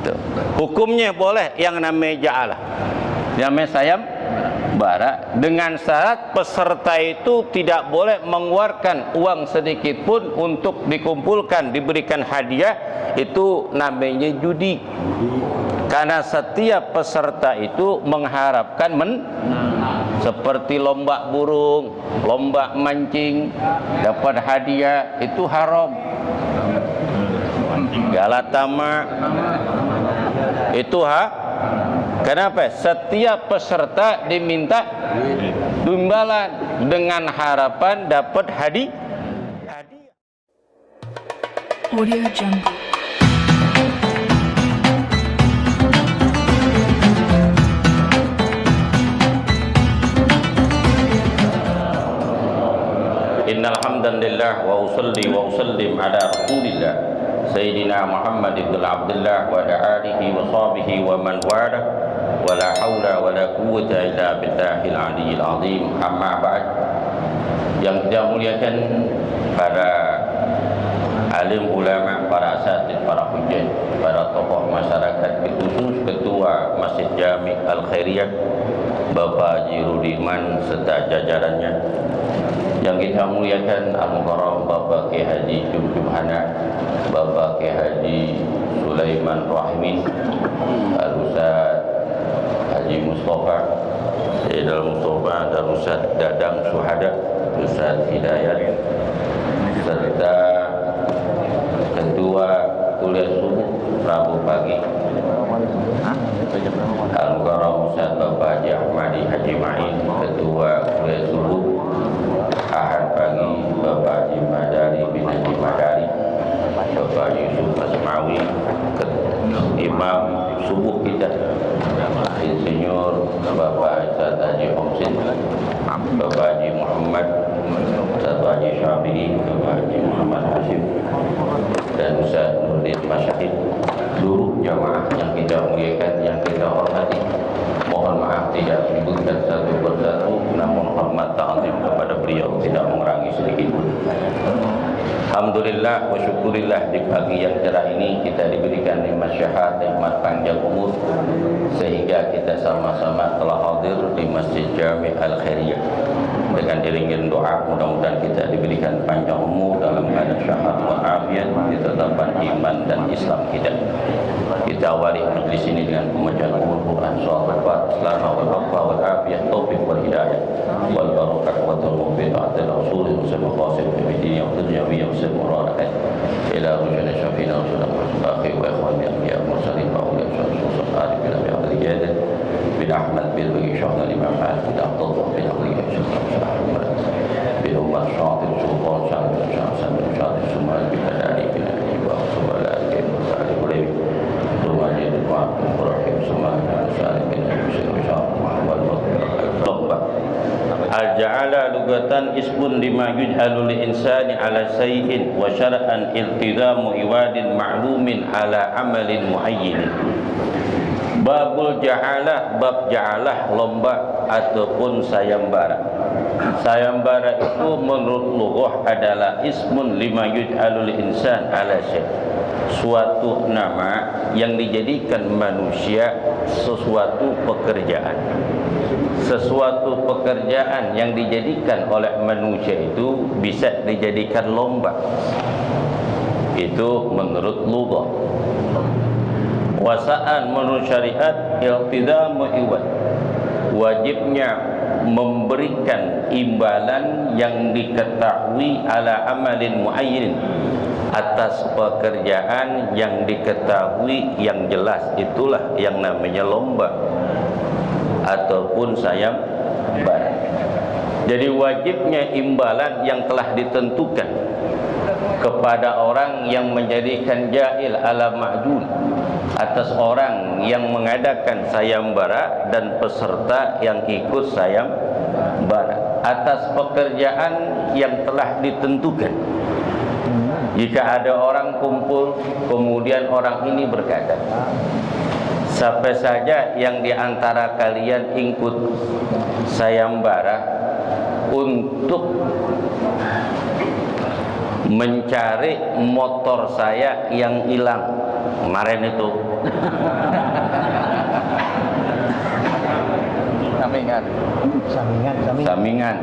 Itu. Hukumnya boleh yang namanya ja'alah, yang namanya sayembara, dengan syarat peserta itu tidak boleh mengeluarkan uang sedikit pun untuk dikumpulkan, diberikan hadiah. Itu namanya judi. Karena setiap peserta itu mengharapkan seperti lomba burung, lomba mancing, dapat hadiah, itu haram. Galatama itu kenapa? Setiap peserta diminta imbalan dengan harapan dapat hadiah. Audio Jungle. Innal hamdalillah wa usalli wa usallim ala rasulillah Sayyidina Muhammad ibn Abdullah wa ala alihi wa sahbihi wa man wala wa la hawla wa la quwwata illa billahil aliyyil azim. Amma ba'd. Yang kita muliakan para alim ulama, para asatid, para hujjah, para tokoh masyarakat, khusus ketua Masjid Jami' Al-Khairiyah Bapak Haji Rudiman serta jajarannya. Yang kita muliakan Al-Mukarram Bapak Kiai Haji Jumhana, Bapak Kiai Haji Sulaiman Rahmi, Al-Ustaz Haji Mustafa Sayyidul Mustafa, dan Ustaz Dadang Suhada, Ustaz Hidayat, serta ketua kuliah subuh Rabu pagi Al-Mukarram Ustaz Bapak Haji Ahmadi Haji Ma'in, ketua kuliah subuh Ahad pagi Bapak Haji Madari bin Haji Madari, Bapak Yusuf Asmawi, Imam subuh kita, Insinyur Bapak Ustaz Haji Omsin, Bapak Haji Muhammad, Bapak Haji Syafi'i, Bapak Haji Muhammad Hasim, dan Ustaz Nurdin Masyahid, seluruh jamaah yang kita muliakan, yang kita hormati. Mohon maaf tidak menyebutkan satu persatu, namun hormat ta'zim kepada beliau tidak mengurangi sedikit. Alhamdulillah wa syukurillah, di pagi yang cerah ini kita diberikan nikmat syahadat, nikmat panjang umur, sehingga kita sama-sama telah hadir di Masjid Jami' Al-Khairiyah. Dengan iringan doa, mudah-mudahan kita diberikan panjang umur dalam keadaan syahadat wa afiat, ditetapkan iman dan Islam kita. Kita awali majlis ini dengan pembacaan Al-Quran, salawat, selama wal waqfa wal afiyah, taufiq wal hidayah wal barakah wa tawfiq ta'atil rasulih musamma qasim fi dini wa dunyawiyya wa muradakat ila rujana syafina wa sallallahu alaihi wa ikhwan ya mursalin wa ulil sallallahu alaihi wa sallam bin Ahmad bin Bagi Syahna Imam Ahmad bin Abdullah bin Abdullah bin Umar Syahid Sultan Syahid bin Syahid Sumal bin Kadari bin Ali wa Subala bin Sa'id Ulay Rumani bin Wa'ad bin Qurahim Sumal bin Syahid bin Syahid Muhammad Lomba Al-ja'ala lugatan ismun lima yuj'alu li insani ala sayyin wa syara'an iltizamu iwadin ma'lumin ala amalin mu'ayyinin. Babul ja'alah, bab ja'alah, lomba ataupun sayembara. Sayembara itu menurut lughah adalah ismun lima yuj'alul insan ala syai', suatu nama yang dijadikan manusia sesuatu pekerjaan. Sesuatu pekerjaan yang dijadikan oleh manusia itu bisa dijadikan lomba. Itu menurut lughah. Wasa'an menurut syariat iltizamu iwad, wajibnya memberikan imbalan yang diketahui ala amalin muayyin, atas pekerjaan yang diketahui yang jelas. Itulah yang namanya lomba ataupun sayembara. Jadi wajibnya imbalan yang telah ditentukan kepada orang yang menjadikan jahil ala ma'dun, atas orang yang mengadakan sayembara dan peserta yang ikut sayembara, atas pekerjaan yang telah ditentukan. Jika ada orang kumpul, kemudian orang ini berkata, siapa saja yang diantara kalian ikut sayembara untuk mencari motor saya yang hilang, kemarin itu. Samingan.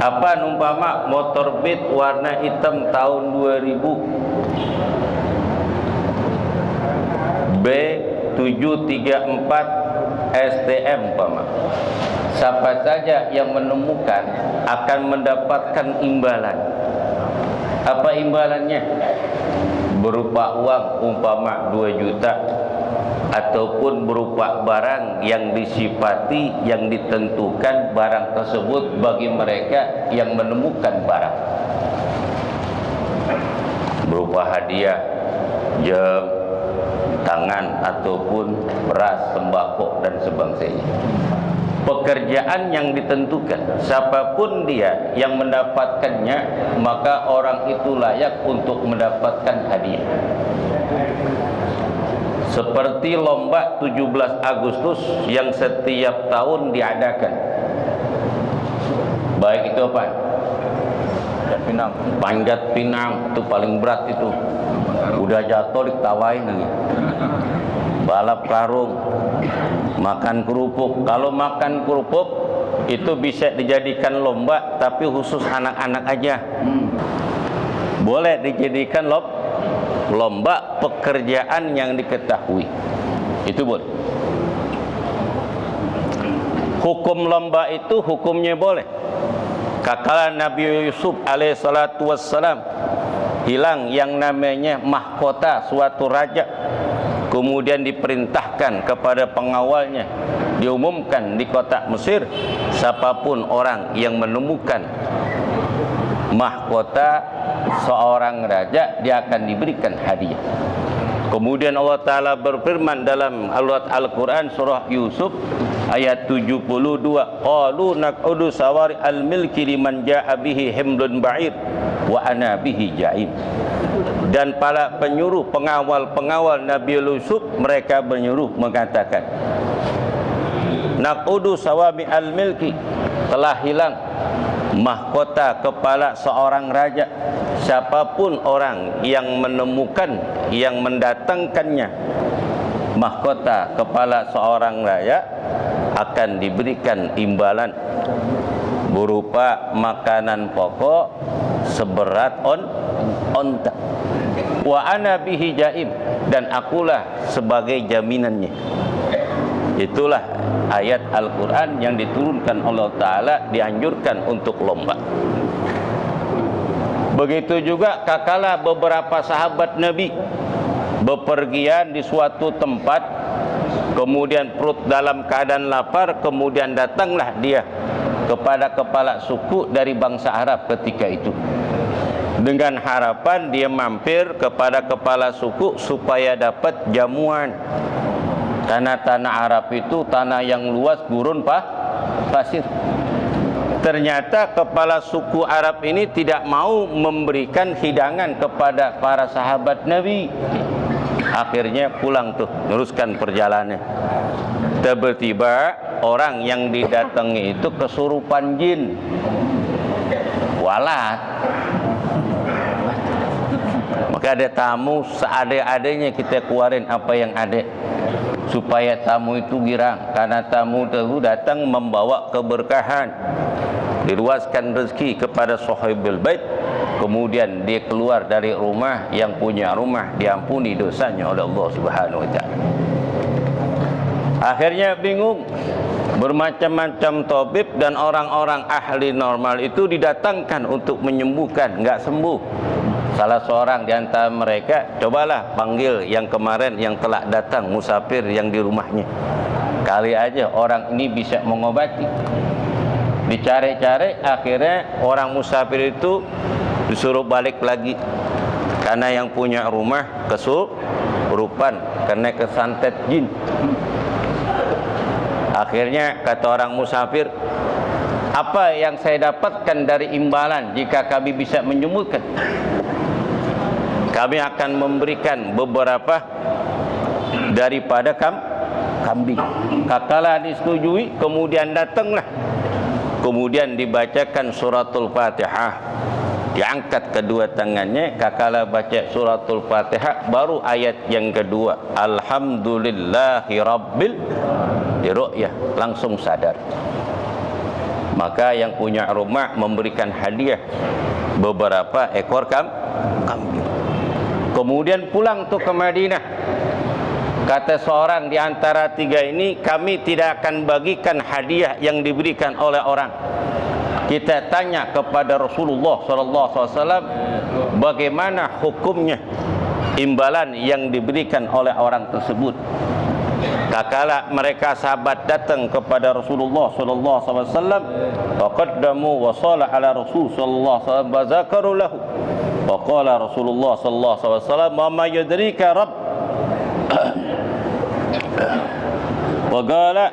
Apa umpama motor Beat warna hitam tahun 2000 B734 STM umpama. Siapa saja yang menemukan akan mendapatkan imbalan. Apa imbalannya? Berupa uang umpama 2 juta ataupun berupa barang yang disifati, yang ditentukan barang tersebut bagi mereka yang menemukan barang. Berupa hadiah, jam tangan ataupun beras, sembako dan sebangsanya. Pekerjaan yang ditentukan, siapapun dia yang mendapatkannya, maka orang itu layak untuk mendapatkan hadiah. Seperti lomba 17 Agustus yang setiap tahun diadakan. Baik itu apa? Panjat pinang, itu paling berat itu. Udah jatuh diketawain lagi. Balap karung, makan kerupuk. Kalau makan kerupuk itu bisa dijadikan lomba, tapi khusus anak-anak aja. Boleh dijadikan lomba pekerjaan yang diketahui. Itu boleh. Hukum lomba itu hukumnya boleh. Kakala Nabi Yusuf alaihissalatu wassalam hilang yang namanya mahkota suatu raja. Kemudian diperintahkan kepada pengawalnya, diumumkan di kota Mesir, siapapun orang yang menemukan mahkota seorang raja, dia akan diberikan hadiah. Kemudian Allah Ta'ala berfirman dalam Al-Quran surah Yusuf ayat 72, qalu naq'udu sawari al-milki liman ja'a bihi himlun ba'ir wa ana bihi ja'im. Dan para penyuruh, pengawal Nabi Yusuf, mereka menyuruh mengatakan, naq'udu sawami al-milki, telah hilang mahkota kepala seorang raja. Siapapun orang yang menemukan, yang mendatangkannya mahkota kepala seorang raja, akan diberikan imbalan berupa makanan pokok seberat onta. Wa ana bihi jaim, dan akulah sebagai jaminannya. Itulah ayat Al-Quran yang diturunkan Allah Ta'ala, dianjurkan untuk lomba. Begitu juga kakala beberapa sahabat Nabi bepergian di suatu tempat, kemudian perut dalam keadaan lapar, kemudian datanglah dia kepada kepala suku dari bangsa Arab ketika itu, dengan harapan dia mampir kepada kepala suku supaya dapat jamuan. Karena tanah Arab itu tanah yang luas, gurun pasir. Ternyata kepala suku Arab ini tidak mau memberikan hidangan kepada para sahabat Nabi. Akhirnya pulang tuh, teruskan perjalanan. Tiba-tiba orang yang didatangi itu kesurupan jin. Walat. Maka ada tamu, seade-adenya kita keluarin apa yang ada, supaya tamu itu girang. Karena tamu itu datang membawa keberkahan, diluaskan rezeki kepada sahibul bait. Kemudian dia keluar dari rumah, yang punya rumah diampuni dosanya oleh Allah Subhanahu wa taala. Akhirnya bingung, bermacam-macam tabib dan orang-orang ahli normal itu didatangkan untuk menyembuhkan, enggak sembuh. Salah seorang di antara mereka, cobalah panggil yang kemarin yang telah datang musafir yang di rumahnya. Kali aja orang ini bisa mengobati. Dicari-cari, akhirnya orang musafir itu disuruh balik lagi. Karena yang punya rumah kesurupan, karena kesantet jin. Akhirnya kata orang musafir, apa yang saya dapatkan dari imbalan jika kami bisa menyembuhkan? Kami akan memberikan beberapa daripada kambing. Kakala disetujui, kemudian datanglah. Kemudian dibacakan suratul Fatihah. diangkat kedua tangannya, kakala baca suratul Fatihah, baru ayat yang kedua, alhamdulillahi rabbil diru'yah, langsung sadar. Maka yang punya rumah memberikan hadiah beberapa ekor kambing. Kemudian pulang tuh ke Madinah. Kata seorang di antara tiga ini, kami tidak akan bagikan hadiah yang diberikan oleh orang. Kita tanya kepada Rasulullah SAW, bagaimana hukumnya imbalan yang diberikan oleh orang tersebut. Tatkala mereka sahabat datang kepada Rasulullah SAW, faqaddamu wa sala ala Rasul sallallahu alaihi wasallam wa zakaru lahu. Wa qala Rasulullah sallallahu alaihi wasallam, "Ma yudrika rabb?" Wa qala,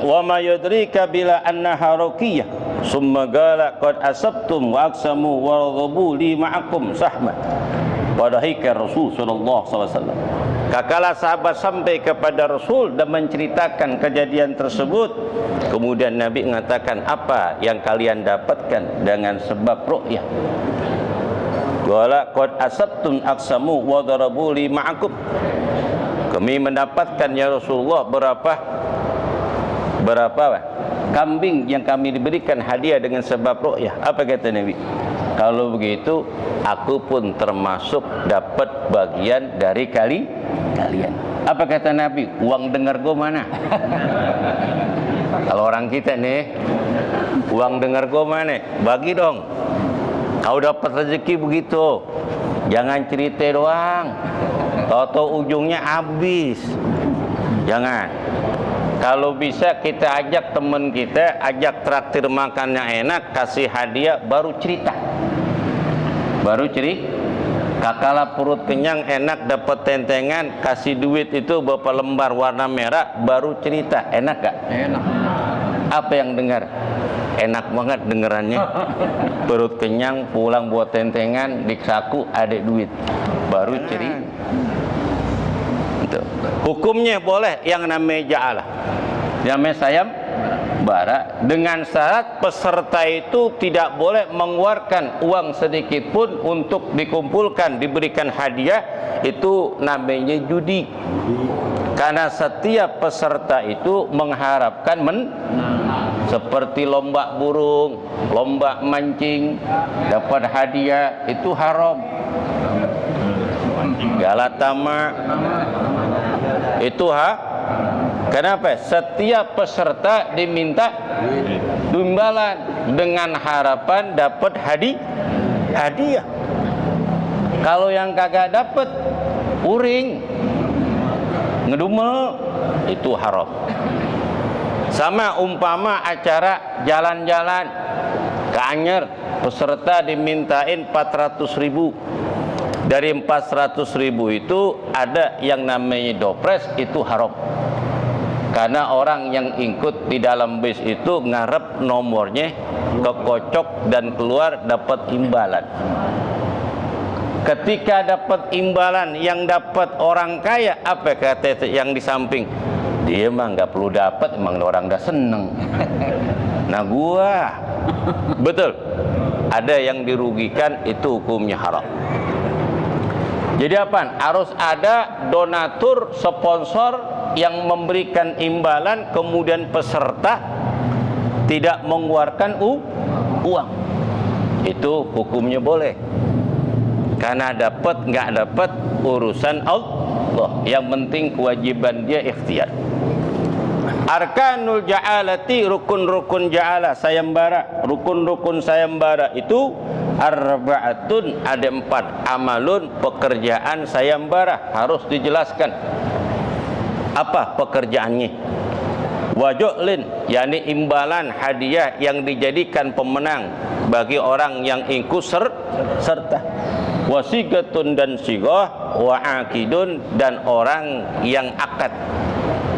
"Wa ma yudrika bila annaha ruqiyah." Summa qala, "Qad asabtum wa aqsamu wa radhabu li ma'akum sahma." Wadahika Rasul sallallahu alaihi wasallam. Kakala sahabat sampai kepada Rasul dan menceritakan kejadian tersebut, kemudian Nabi mengatakan, apa yang kalian dapatkan dengan sebab ru'yah? Wala qad asabtum aqsamu wa darabu li ma'akum. Kami mendapatkan ya Rasulullah berapa kambing yang kami diberikan hadiah dengan sebab ru'yah. Apa kata Nabi? Kalau begitu aku pun termasuk dapat bagian dari kalian. Apa kata Nabi? Uang dengar gua mana? Kalau orang kita nih, uang dengar gua mana? Bagi dong. Kau dapat rezeki begitu. Jangan cerita doang. Tahu-tahu ujungnya habis. Jangan. Kalau bisa kita ajak teman kita, ajak traktir makan yang enak, kasih hadiah, baru cerita. Baru cerita. Kakala perut kenyang, enak, dapat tentengan, kasih duit itu beberapa lembar warna merah, baru cerita. Enak gak? Enak. Apa yang dengar? Enak banget dengerannya. Perut kenyang, pulang buat tentengan, di saku ada duit, baru cerita. Itu. Hukumnya boleh yang namanya ja'alah, namanya sayam bara, dengan syarat peserta itu tidak boleh mengeluarkan uang sedikit pun untuk dikumpulkan diberikan hadiah. Itu namanya judi, karena setiap peserta itu mengharapkan seperti lomba burung, lomba mancing, dapat hadiah, itu haram. Galatama itu kenapa? Setiap peserta diminta imbalan dengan harapan dapat hadiah. Kalau yang kagak dapat, uring, ngedumel, itu haram. Sama umpama acara jalan-jalan ke Anyer, peserta dimintain 400.000. Dari 400.000 itu ada yang namanya dopres, itu haram. Karena orang yang ikut di dalam bis itu ngarep nomornya kekocok dan keluar dapat imbalan. Ketika dapat imbalan yang dapat orang kaya, apa kata yang di samping? Dia mah nggak perlu dapat, emang orang udah seneng. Nah gua, betul. Ada yang dirugikan, itu hukumnya haram. Jadi apa? Harus ada donatur, sponsor yang memberikan imbalan, kemudian peserta tidak mengeluarkan uang. Itu hukumnya boleh. Karena dapat nggak dapat urusan Allah. Yang penting kewajiban dia ikhtiar. Arkanul ja'alati, rukun-rukun ja'alah sayembara. Rukun-rukun sayembara itu arba'atun, ada 4. Amalun, pekerjaan sayembara, harus dijelaskan. Apa pekerjaannya? Waju'lin, yakni imbalan hadiah yang dijadikan pemenang bagi orang yang ikut serta. Wasigatun, dan sigah. Wa'akidun, dan orang yang akad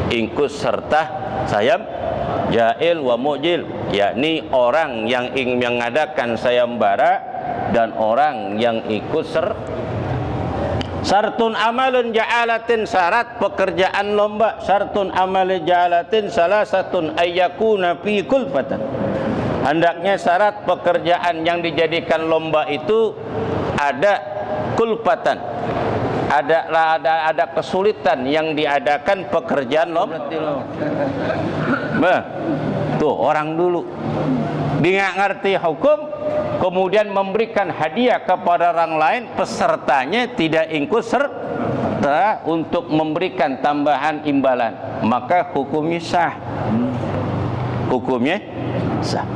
ikut serta sayam. Jail wa mujil, yakni orang yang ingin mengadakan sayembara dan orang yang ikut Sartun amalun ja'alatin, syarat pekerjaan lomba. Sartun amalun ja'alatin salah satun ayyakuna fi kulfatan. Hendaknya syarat pekerjaan yang dijadikan lomba itu ada kulpatan, ada kesulitan yang diadakan pekerjaan lomba. Tuh orang dulu dia nggak ngerti hukum, kemudian memberikan hadiah kepada orang lain, pesertanya tidak ikut serta untuk memberikan tambahan imbalan, maka hukumnya sah. Hukumnya sah.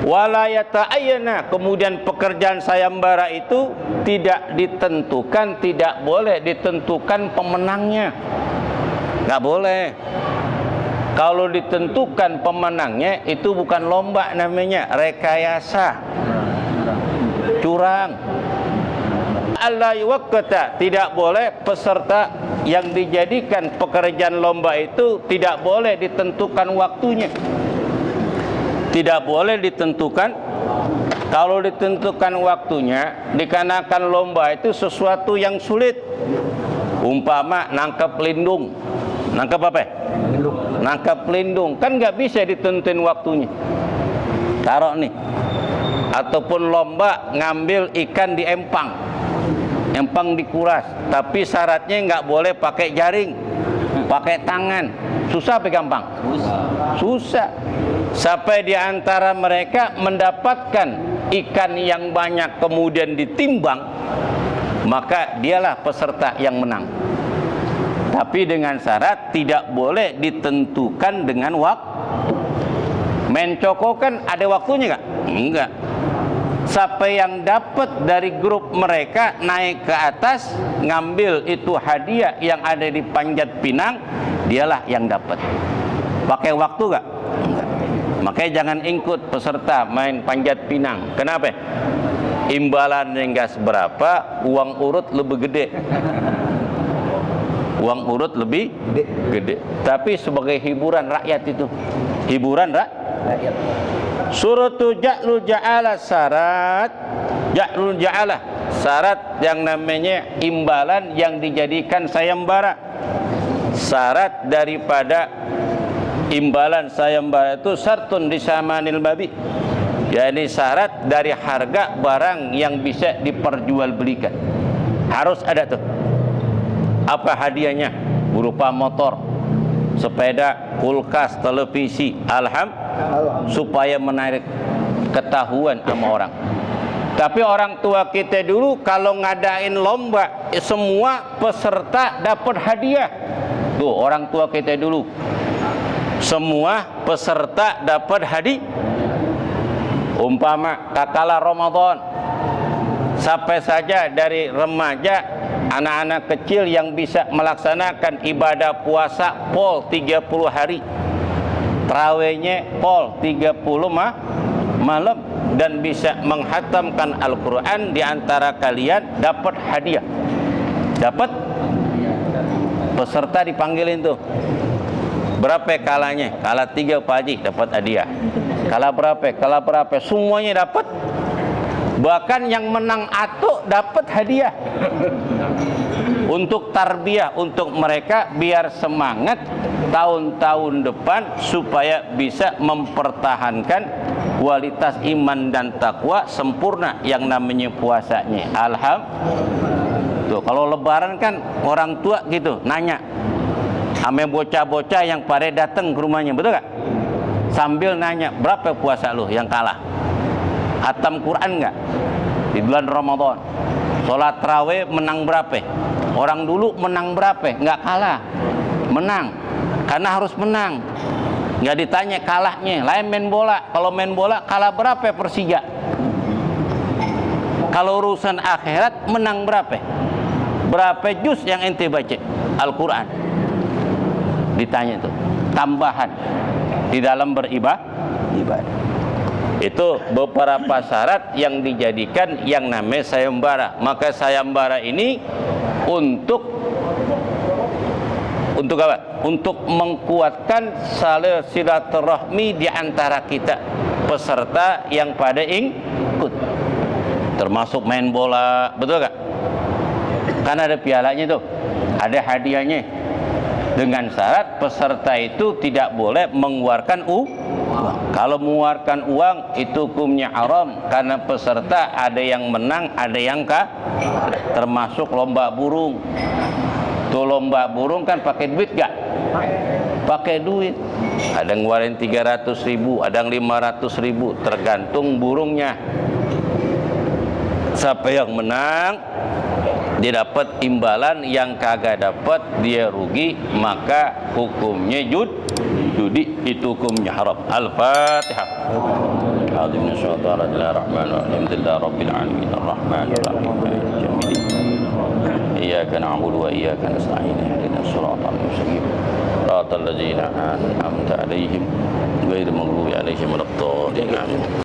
Wala yata'ayyana, kemudian pekerjaan sayembara itu tidak ditentukan, tidak boleh ditentukan pemenangnya. Nggak boleh. Kalau ditentukan pemenangnya itu bukan lomba namanya, rekayasa, curang. Allah yuwaqqata, tidak boleh peserta yang dijadikan pekerjaan lomba itu tidak boleh ditentukan waktunya. Tidak boleh ditentukan. Kalau ditentukan waktunya, dikarenakan lomba itu sesuatu yang sulit. Umpama nangkep lindung. Nangkep apa? Nangkep lindung. Kan nggak bisa ditentuin waktunya. Taruh nih. Ataupun lomba ngambil ikan di empang. Empang dikuras. Tapi syaratnya nggak boleh pakai jaring. Pakai tangan. Susah apa gampang? Susah. Sampai di antara mereka mendapatkan ikan yang banyak kemudian ditimbang, maka dialah peserta yang menang. Tapi dengan syarat tidak boleh ditentukan dengan waktu. Main coko kan ada waktunya nggak? Enggak. Sampai yang dapat dari grup mereka naik ke atas, ngambil itu hadiah yang ada di panjat pinang, dialah yang dapat. Pakai waktu nggak? Enggak. Makanya jangan ikut peserta main panjat pinang. Kenapa? Imbalannya nggak seberapa, uang urut lebih gede. Uang urut lebih gede. Tapi sebagai hiburan rakyat itu. Hiburan rakyat. Suratu ja'lul ja'ala syarat. Ja'lul ja'ala syarat yang namanya imbalan yang dijadikan sayembara. Syarat daripada imbalan sayembara itu syartun disamanil babi. yakni syarat dari harga barang yang bisa diperjualbelikan. Harus ada tuh. Apa hadiahnya? Berupa motor, sepeda, kulkas, televisi, supaya menarik ketahuan sama orang. Tapi orang tua kita dulu kalau ngadain lomba, semua peserta dapat hadiah. Tuh orang tua kita dulu, semua peserta dapat hadiah. Umpama kakala Ramadan, sampai saja dari remaja, anak-anak kecil yang bisa melaksanakan ibadah puasa pol 30 hari, tarawihnya pol 30 malam, dan bisa menghatamkan Al-Quran di antara kalian dapat hadiah. Dapat peserta dipanggilin tuh. Berapa kalanya? Kala 3 Pak Haji dapat hadiah. Kala berapa? Kala berapa? Semuanya dapat. Bahkan yang menang atuk dapat hadiah. Untuk tarbiyah, untuk mereka biar semangat tahun-tahun depan supaya bisa mempertahankan kualitas iman dan takwa sempurna yang namanya puasanya. Alhamdulillah. Tuh, kalau lebaran kan orang tua gitu nanya ame bocah-bocah yang pada datang ke rumahnya, betul gak? Sambil nanya, berapa puasa lu yang kalah? Hatam Quran nggak di bulan Ramadan? Sholat tarawih menang berapa? Orang dulu menang berapa? Nggak kalah, menang, karena harus menang. Nggak ditanya kalahnya. Lain main bola, kalau main bola kalah berapa Persija? Kalau urusan akhirat menang berapa? Berapa juz yang ente baca Al-Quran? Ditanya tuh, tambahan di dalam beribadah. Itu beberapa syarat yang dijadikan yang namanya sayembara. Maka sayembara ini untuk apa? Untuk mengkuatkan silaturahmi di antara kita peserta yang pada ikut. Termasuk main bola, betul gak? Kan ada pialanya tuh, ada hadiahnya. Dengan syarat peserta itu tidak boleh mengeluarkan uang. Kalau mengeluarkan uang itu hukumnya haram karena peserta ada yang menang, ada yang termasuk lomba burung. Tuh lomba burung kan pakai duit gak? Pakai duit. Ada yang ngeluarin 300.000, ada yang 500.000, tergantung burungnya. Siapa yang menang dia dapat imbalan, yang kagak dapat dia rugi, maka hukumnya judi, itu hukumnya haram. Al-Fatihah. A'udzu minasyaitonir rajim. Alhamdulillahirabbil alamin arrahmanir rahim maliki yaumiddin. Iyyaka na'budu wa iyyaka nasta'in ihdinas siratal mustaqim siratal ladzina an'amta 'alaihim ghairil maghdubi 'alaihim waladdallin.